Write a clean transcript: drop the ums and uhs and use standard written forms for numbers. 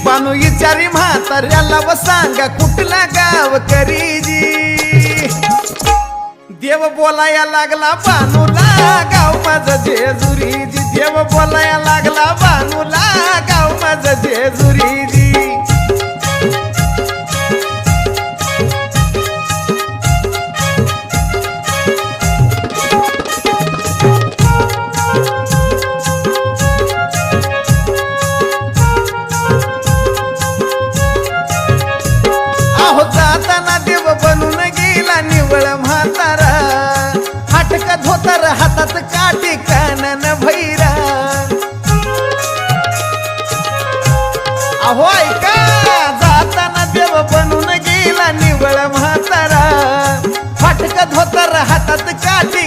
बानू विचारी म्हाताऱ्याला व सांगा कुठला गाव करीजी देव बोलाया लागला बानूला गाव माझं जेजुरीजी देव बोलाया लागला बानूला गाव माझं जेजुरीजी जाताना देव बनून गेला निवळ म्हातारा हाटक धोतर हातात काठी कानन भैरा अहो ऐका जाताना देव बनून गेला निवळ म्हातारा फाटक धोतर हातात काठी